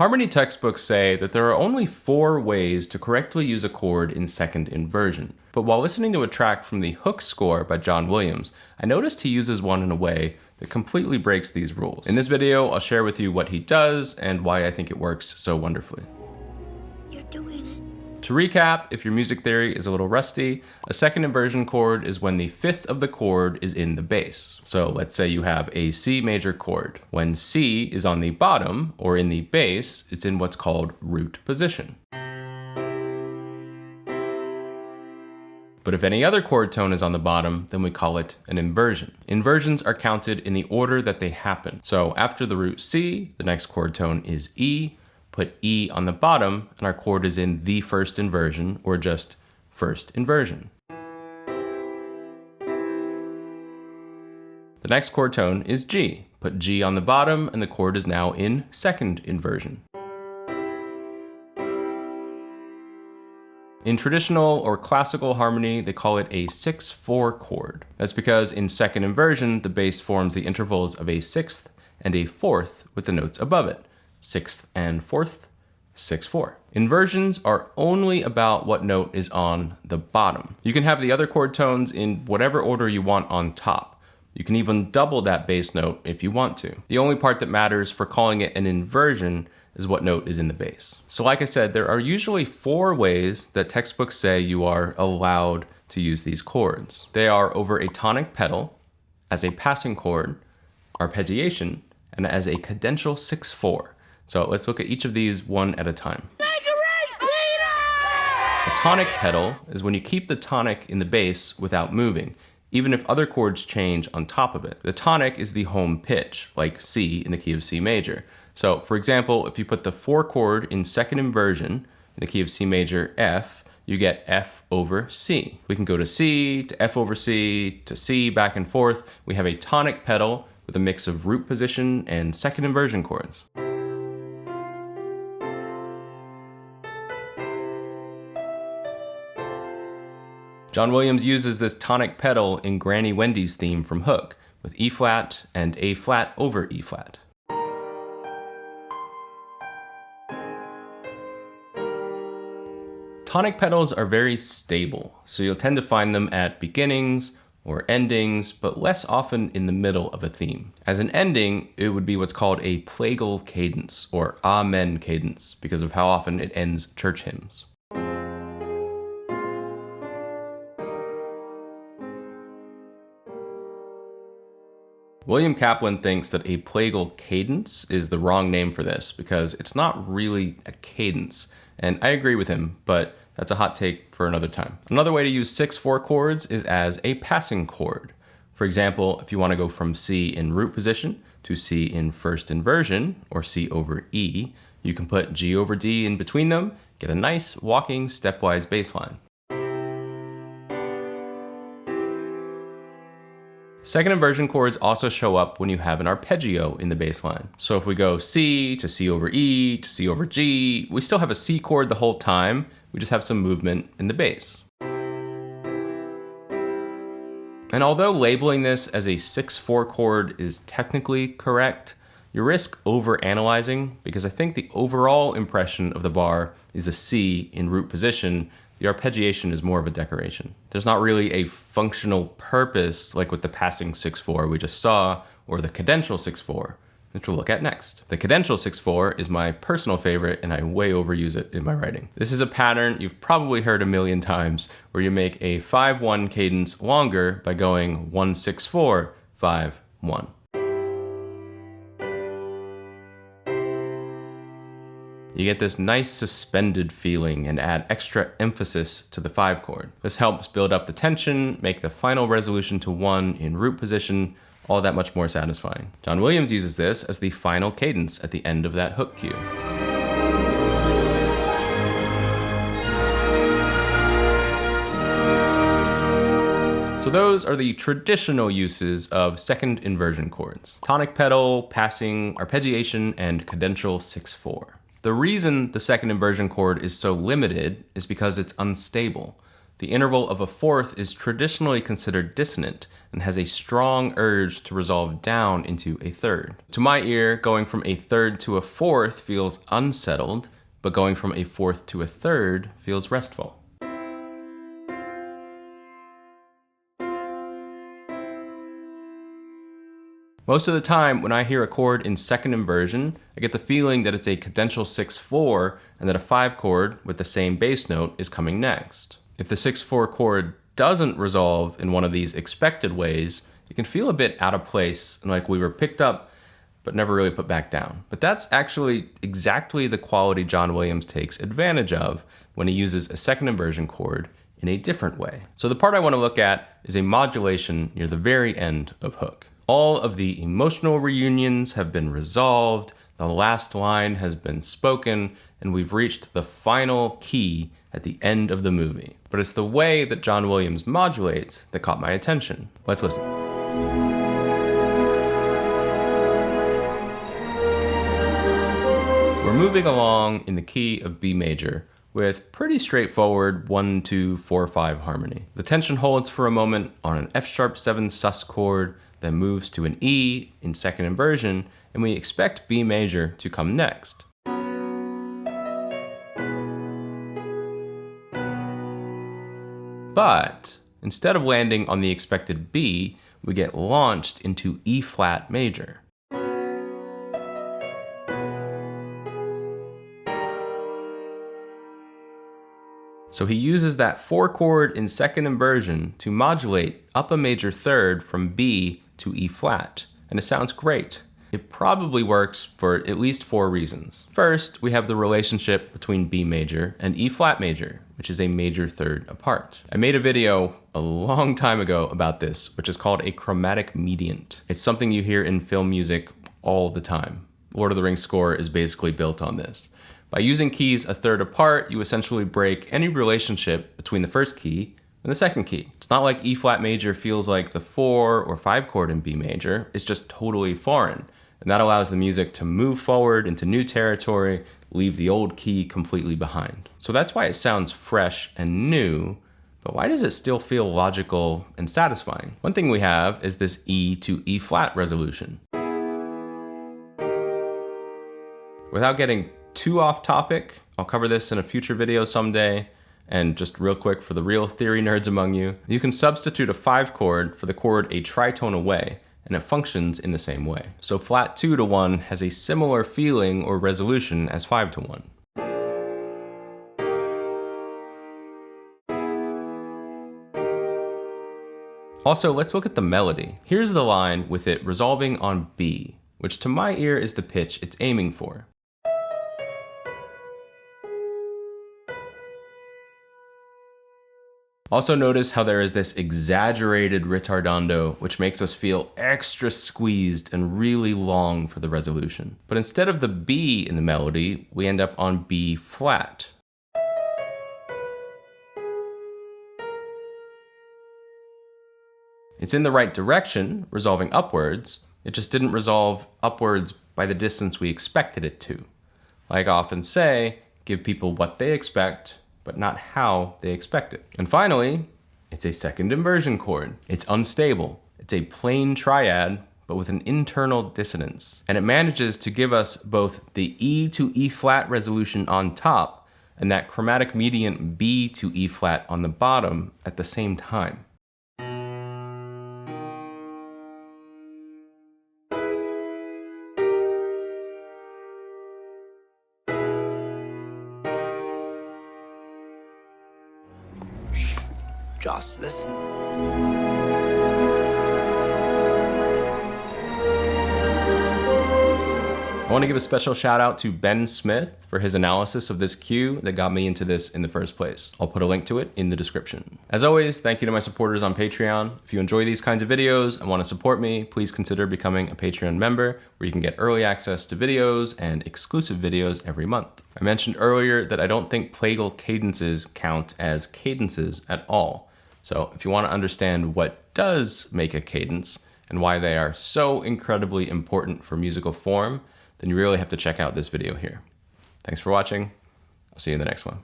Harmony textbooks say that there are only 4 ways to correctly use a chord in second inversion. But while listening to a track from the Hook score by John Williams, I noticed he uses one in a way that completely breaks these rules. In this video, I'll share with you what he does and why I think it works so wonderfully. You're doing it. To recap, if your music theory is a little rusty, a second inversion chord is when the fifth of the chord is in the bass. So let's say you have a C major chord. When C is on the bottom, or in the bass, it's in what's called root position. But if any other chord tone is on the bottom, then we call it an inversion. Inversions are counted in the order that they happen. So after the root C, the next chord tone is E. Put E on the bottom, and our chord is in the first inversion, or just first inversion. The next chord tone is G. Put G on the bottom, and the chord is now in second inversion. In traditional or classical harmony, they call it a 6/4 chord. That's because in second inversion, the bass forms the intervals of a sixth and a fourth with the notes above it. Sixth and fourth, 6/4. Inversions are only about what note is on the bottom. You can have the other chord tones in whatever order you want on top. You can even double that bass note if you want to. The only part that matters for calling it an inversion is what note is in the bass. So like I said, there are usually 4 ways that textbooks say you are allowed to use these chords. They are over a tonic pedal, as a passing chord, arpeggiation, and as a cadential 6/4. So let's look at each of these one at a time. A tonic pedal is when you keep the tonic in the bass without moving, even if other chords change on top of it. The tonic is the home pitch, like C in the key of C major. So for example, if you put the 4 chord in second inversion in the key of C major F, you get F over C. We can go to C, to F over C, to C, back and forth. We have a tonic pedal with a mix of root position and second inversion chords. John Williams uses this tonic pedal in Granny Wendy's theme from Hook, with E flat and A flat over E flat. Tonic pedals are very stable, so you'll tend to find them at beginnings or endings, but less often in the middle of a theme. As an ending, it would be what's called a plagal cadence, or amen cadence, because of how often it ends church hymns. William Kaplan thinks that a plagal cadence is the wrong name for this because it's not really a cadence. And I agree with him, but that's a hot take for another time. Another way to use 6/4 chords is as a passing chord. For example, if you want to go from C in root position to C in first inversion, or C over E, you can put G over D in between them, get a nice walking stepwise bass line. Second inversion chords also show up when you have an arpeggio in the bass line. So if we go C to C over E to C over G, we still have a C chord the whole time, we just have some movement in the bass. And although labeling this as a 6/4 chord is technically correct, you risk over-analyzing because I think the overall impression of the bar is a C in root position. The arpeggiation is more of a decoration. There's not really a functional purpose like with the passing 6/4 we just saw, or the cadential 6/4, which we'll look at next. The cadential 6/4 is my personal favorite, and I way overuse it in my writing. This is a pattern you've probably heard a million times, where you make a 5/1 cadence longer by going 1/6/4, 5/1. You get this nice suspended feeling and add extra emphasis to the 5 chord. This helps build up the tension, make the final resolution to 1 in root position all that much more satisfying. John Williams uses this as the final cadence at the end of that hook cue. So those are the traditional uses of second inversion chords: tonic pedal, passing, arpeggiation, and cadential 6/4. The reason the second inversion chord is so limited is because it's unstable. The interval of a fourth is traditionally considered dissonant and has a strong urge to resolve down into a third. To my ear, going from a third to a fourth feels unsettled, but going from a fourth to a third feels restful. Most of the time, when I hear a chord in second inversion, I get the feeling that it's a cadential 6/4 and that a 5 chord with the same bass note is coming next. If the 6/4 chord doesn't resolve in one of these expected ways, it can feel a bit out of place and like we were picked up but never really put back down. But that's actually exactly the quality John Williams takes advantage of when he uses a second inversion chord in a different way. So the part I want to look at is a modulation near the very end of Hook. All of the emotional reunions have been resolved, the last line has been spoken, and we've reached the final key at the end of the movie. But it's the way that John Williams modulates that caught my attention. Let's listen. We're moving along in the key of B major with pretty straightforward 1, 2, 4, 5 harmony. The tension holds for a moment on an F♯7 sus chord, then moves to an E in second inversion, and we expect B major to come next. But instead of landing on the expected B, we get launched into E flat major. So he uses that 4 chord in second inversion to modulate up a major third from B to E flat, and it sounds great. It probably works for at least 4 reasons. First, we have the relationship between B major and E flat major, which is a major third apart. I made a video a long time ago about this, which is called a chromatic mediant. It's something you hear in film music all the time. Lord of the Rings score is basically built on this. By using keys a third apart, you essentially break any relationship between the first key and the second key. It's not like E flat major feels like the 4 or 5 chord in B major, it's just totally foreign. And that allows the music to move forward into new territory, leave the old key completely behind. So that's why it sounds fresh and new, but why does it still feel logical and satisfying? One thing we have is this E to E flat resolution. Without getting too off topic, I'll cover this in a future video someday, and just real quick for the real theory nerds among you, you can substitute a 5 chord for the chord a tritone away, and it functions in the same way. So flat 2 to 1 has a similar feeling or resolution as 5 to 1. Also, let's look at the melody. Here's the line with it resolving on B, which to my ear is the pitch it's aiming for. Also notice how there is this exaggerated ritardando, which makes us feel extra squeezed and really long for the resolution. But instead of the B in the melody, we end up on B flat. It's in the right direction, resolving upwards, it just didn't resolve upwards by the distance we expected it to. Like I often say, give people what they expect, but not how they expect it. And finally, it's a second inversion chord. It's unstable. It's a plain triad, but with an internal dissonance. And it manages to give us both the E to E flat resolution on top and that chromatic mediant B to E flat on the bottom at the same time. Just listen. I want to give a special shout out to Ben Smith for his analysis of this cue that got me into this in the first place. I'll put a link to it in the description. As always, thank you to my supporters on Patreon. If you enjoy these kinds of videos and want to support me, please consider becoming a Patreon member where you can get early access to videos and exclusive videos every month. I mentioned earlier that I don't think plagal cadences count as cadences at all. So if you want to understand what does make a cadence and why they are so incredibly important for musical form, then you really have to check out this video here. Thanks for watching. I'll see you in the next one.